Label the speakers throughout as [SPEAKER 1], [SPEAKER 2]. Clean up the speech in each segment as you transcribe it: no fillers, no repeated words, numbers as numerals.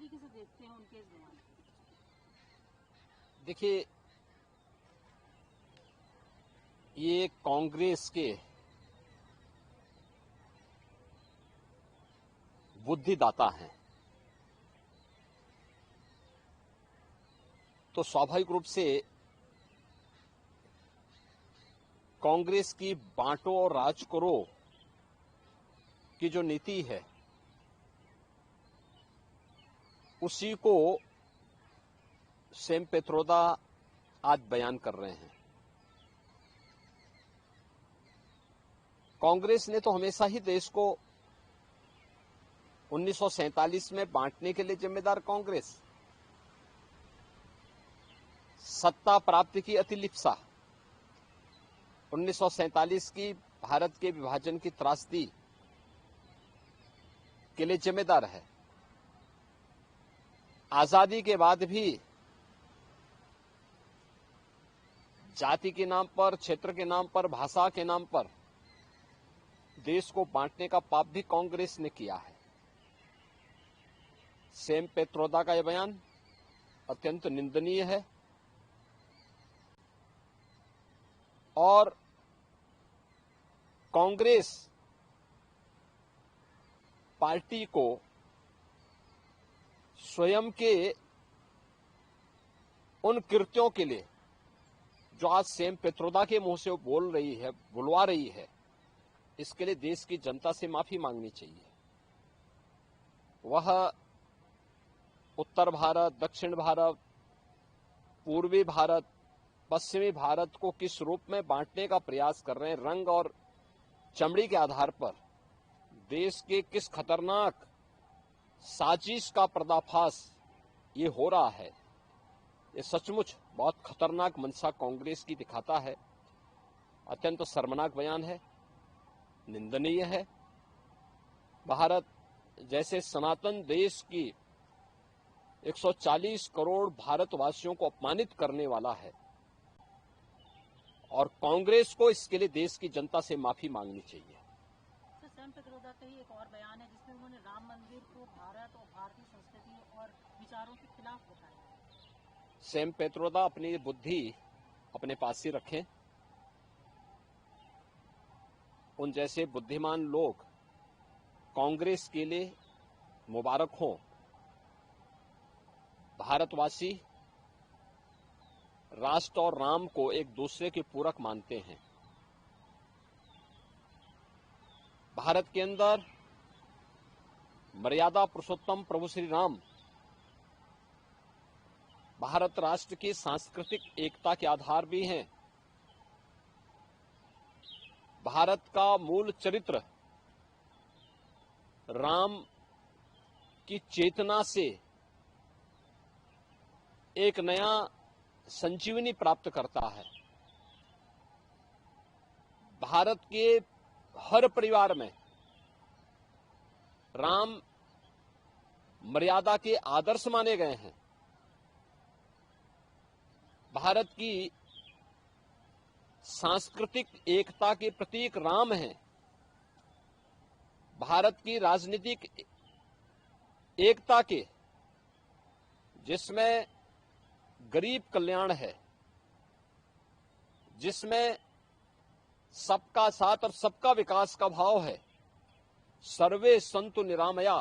[SPEAKER 1] तरीके से देखते हैं उनके इस बयान को?
[SPEAKER 2] देखिए, ये कांग्रेस के बुद्धिदाता हैं, तो स्वाभाविक रूप से कांग्रेस की बांटो और राज करो की जो नीति है उसी को सैम पित्रोदा आज बयान कर रहे हैं। कांग्रेस ने तो हमेशा ही देश को 1947 में बांटने के लिए जिम्मेदार कांग्रेस, सत्ता प्राप्ति की अतिलिप्सा, 1947 की भारत के विभाजन की त्रासदी के लिए जिम्मेदार है। आजादी के बाद भी जाति के नाम पर, क्षेत्र के नाम पर, भाषा के नाम पर देश को बांटने का पाप भी कांग्रेस ने किया है। सैम पित्रोदा का यह बयान अत्यंत निंदनीय है और कांग्रेस पार्टी को स्वयं के उन कृत्यों के लिए जो आज सैम पित्रोदा के मुंह से बोल रही है, बुलवा रही है, इसके लिए देश की जनता से माफी मांगनी चाहिए। वह उत्तर भारत, दक्षिण भारत, पूर्वी भारत, पश्चिमी भारत को किस रूप में बांटने का प्रयास कर रहे हैं, रंग और चमड़ी के आधार पर देश के किस खतरनाक साजिश का पर्दाफाश ये हो रहा है, ये सचमुच बहुत खतरनाक मंशा कांग्रेस की दिखाता है। अत्यंत शर्मनाक बयान है, निंदनीय है। भारत जैसे सनातन देश की 140 करोड़ भारतवासियों को अपमानित करने वाला है और कांग्रेस को इसके लिए देश की जनता से माफी मांगनी चाहिए।
[SPEAKER 1] सैम पित्रोदा का ही एक और बयान है जिसमें उन्होंने राम मंदिर को भारत और भारतीय संस्कृति और विचारों के खिलाफ बताया।
[SPEAKER 2] सैम पित्रोदा अपनी बुद्धि अपने पास ही रखें। उन जैसे बुद्धिमान लोग कांग्रेस के लिए मुबारक हों। भारतवासी राष्ट्र और राम को एक दूसरे के पूरक मानते हैं। भारत के अंदर मर्यादा पुरुषोत्तम प्रभु श्री राम भारत राष्ट्र की सांस्कृतिक एकता के आधार भी हैं। भारत का मूल चरित्र राम की चेतना से एक नया संजीवनी प्राप्त करता है। भारत के हर परिवार में राम मर्यादा के आदर्श माने गए हैं। भारत की सांस्कृतिक एकता के प्रतीक राम हैं। भारत की राजनीतिक एकता के, जिसमें गरीब कल्याण है, जिसमें सबका साथ और सबका विकास का भाव है, सर्वे संतु निरामया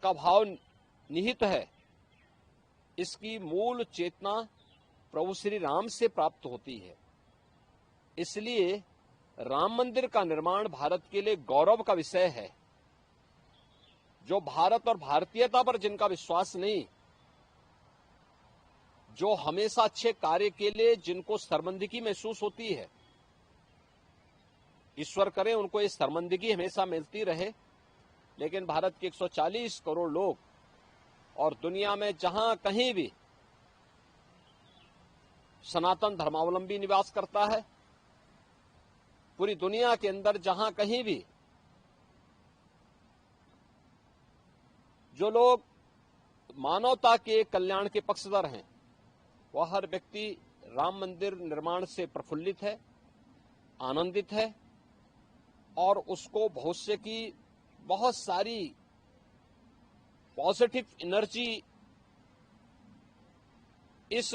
[SPEAKER 2] का भाव निहित है, इसकी मूल चेतना प्रभु श्री राम से प्राप्त होती है। इसलिए राम मंदिर का निर्माण भारत के लिए गौरव का विषय है। जो भारत और भारतीयता पर जिनका विश्वास नहीं, जो हमेशा अच्छे कार्य के लिए जिनको शर्मिंदगी महसूस होती है, ईश्वर करे उनको ये शर्मिंदगी हमेशा मिलती रहे। लेकिन भारत के 140 करोड़ लोग और दुनिया में जहां कहीं भी सनातन धर्मावलंबी निवास करता है, पूरी दुनिया के अंदर जहां कहीं भी जो लोग मानवता के कल्याण के पक्षधर हैं, वह हर व्यक्ति राम मंदिर निर्माण से प्रफुल्लित है, आनंदित है और उसको भविष्य की बहुत सारी पॉजिटिव एनर्जी इस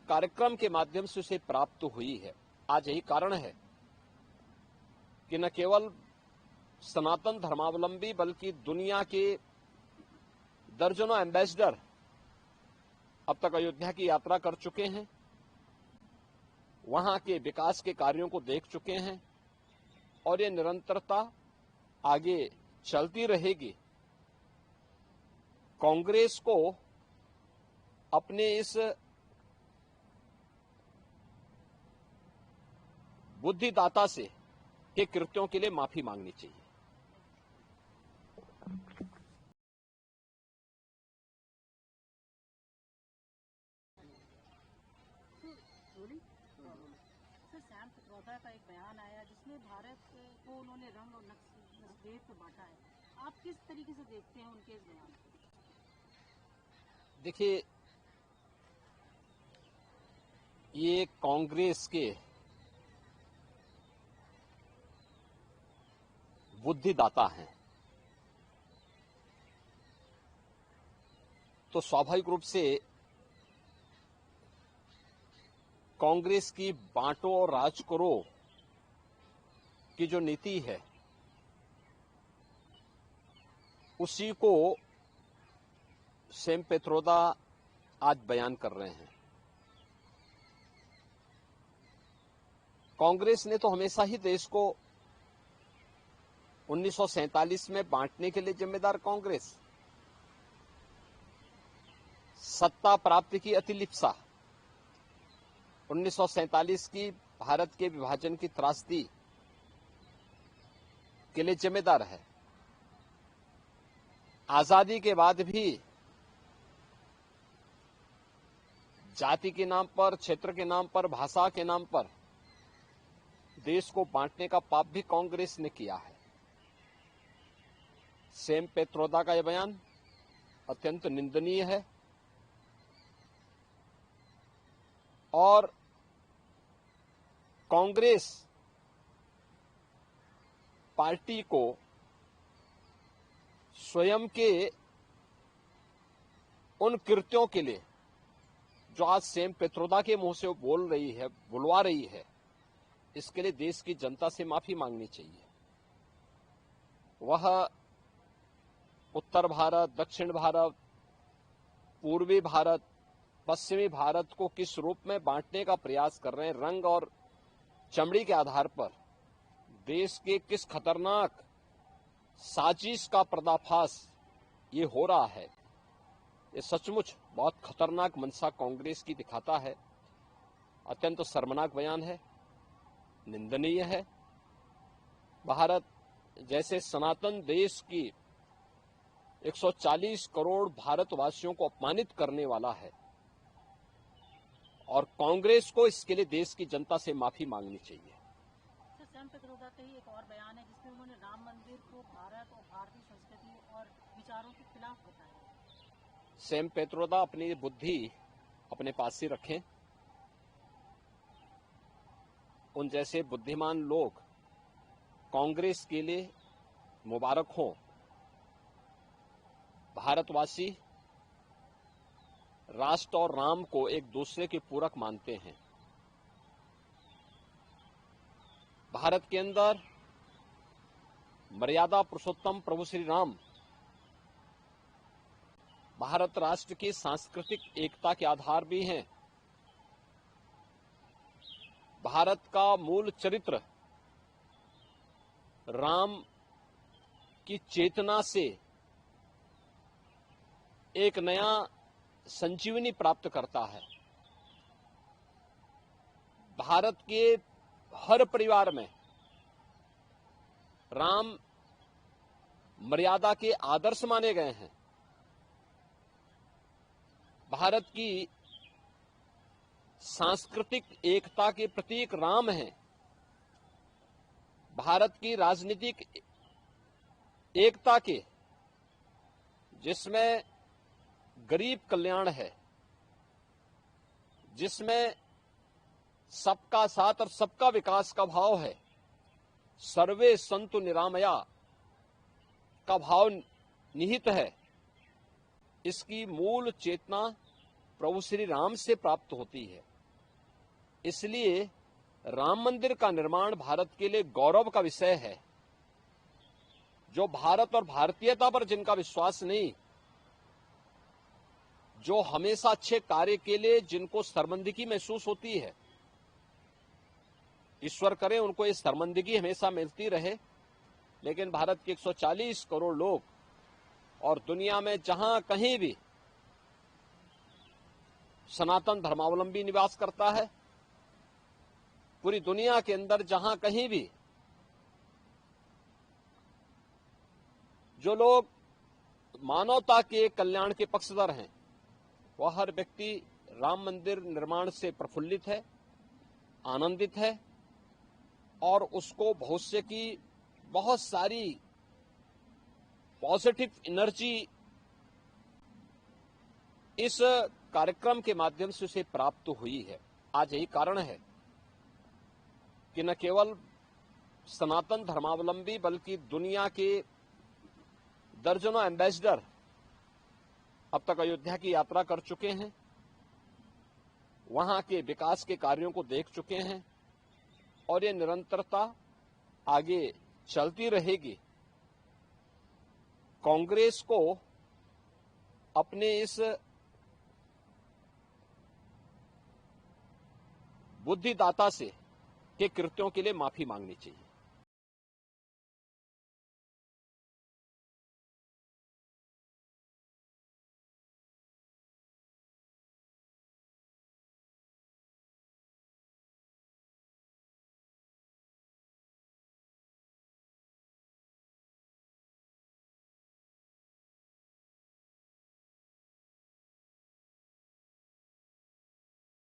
[SPEAKER 2] कार्यक्रम के माध्यम से उसे प्राप्त हुई है। आज यही कारण है कि न केवल सनातन धर्मावलंबी बल्कि दुनिया के दर्जनों एम्बेसडर अब तक अयोध्या की यात्रा कर चुके हैं, वहां के विकास के कार्यों को देख चुके हैं और ये निरंतरता आगे चलती रहेगी। कांग्रेस को अपने इस बुद्धिदाता से के कृत्यों के लिए माफी मांगनी चाहिए।
[SPEAKER 1] सर, सैम पित्रोदा का एक बयान आया जिसमें भारत को उन्होंने रंग और नस्लभेद पे बांटा है। आप किस तरीके से देखते हैं उनके इस बयान को?
[SPEAKER 2] देखिए, ये कांग्रेस के बुद्धिदाता हैं, तो स्वाभाविक रूप से कांग्रेस की बांटो और राज करो की जो नीति है उसी को सैम पित्रोदा आज बयान कर रहे हैं। कांग्रेस ने तो हमेशा ही देश को 1947 में बांटने के लिए जिम्मेदार कांग्रेस, सत्ता प्राप्ति की अतिलिप्सा, 1947 की भारत के विभाजन की त्रासदी के लिए जिम्मेदार है। आजादी के बाद भी जाति के नाम पर, क्षेत्र के नाम पर, भाषा के नाम पर देश को बांटने का पाप भी कांग्रेस ने किया है। सैम पित्रोदा का यह बयान अत्यंत निंदनीय है और कांग्रेस पार्टी को स्वयं के उन कृत्यों के लिए जो आज सैम पित्रोदा के मुंह से वो बोल रही है, बुलवा रही है, इसके लिए देश की जनता से माफी मांगनी चाहिए। वह उत्तर भारत, दक्षिण भारत, पूर्वी भारत, पश्चिमी भारत को किस रूप में बांटने का प्रयास कर रहे हैं, रंग और चमड़ी के आधार पर देश के किस खतरनाक साजिश का पर्दाफाश ये हो रहा है, ये सचमुच बहुत खतरनाक मंशा कांग्रेस की दिखाता है। अत्यंत शर्मनाक बयान है, निंदनीय है। भारत जैसे सनातन देश की 140 करोड़ भारतवासियों को अपमानित करने वाला है और कांग्रेस को इसके लिए देश की जनता से माफी मांगनी चाहिए।
[SPEAKER 1] सर, सैम पित्रोदा का ही एक और बयान है जिसमें उन्होंने राम मंदिर को भारत और भारतीय संस्कृति और विचारों के खिलाफ बताया।
[SPEAKER 2] सैम पित्रोदा अपनी बुद्धि अपने पास ही रखें। उन जैसे बुद्धिमान लोग कांग्रेस के लिए मुबारक हों। भारतवासी राष्ट्र और राम को एक दूसरे के पूरक मानते हैं। भारत के अंदर मर्यादा पुरुषोत्तम प्रभु श्री राम भारत राष्ट्र की सांस्कृतिक एकता के आधार भी हैं। भारत का मूल चरित्र राम की चेतना से एक नया संजीवनी प्राप्त करता है। भारत के हर परिवार में राम मर्यादा के आदर्श माने गए हैं। भारत की सांस्कृतिक एकता के प्रतीक राम हैं। भारत की राजनीतिक एकता के, जिसमें गरीब कल्याण है, जिसमें सबका साथ और सबका विकास का भाव है, सर्वे संतु निरामया का भाव निहित है, इसकी मूल चेतना प्रभु श्री राम से प्राप्त होती है। इसलिए राम मंदिर का निर्माण भारत के लिए गौरव का विषय है। जो भारत और भारतीयता पर जिनका विश्वास नहीं, जो हमेशा अच्छे कार्य के लिए जिनको शर्मिंदगी महसूस होती है, ईश्वर करे उनको ये शर्मिंदगी हमेशा मिलती रहे। लेकिन भारत के 140 करोड़ लोग और दुनिया में जहां कहीं भी सनातन धर्मावलंबी निवास करता है, पूरी दुनिया के अंदर जहां कहीं भी जो लोग मानवता के कल्याण के पक्षधर हैं, वह हर व्यक्ति राम मंदिर निर्माण से प्रफुल्लित है, आनंदित है और उसको भविष्य की बहुत सारी पॉजिटिव एनर्जी इस कार्यक्रम के माध्यम से उसे प्राप्त हुई है। आज यही कारण है कि न केवल सनातन धर्मावलंबी बल्कि दुनिया के दर्जनों एम्बेसडर अब तक अयोध्या की यात्रा कर चुके हैं, वहां के विकास के कार्यों को देख चुके हैं और ये निरंतरता आगे चलती रहेगी। कांग्रेस को अपने इस बुद्धिदाता से के कृत्यों के लिए माफी मांगनी चाहिए।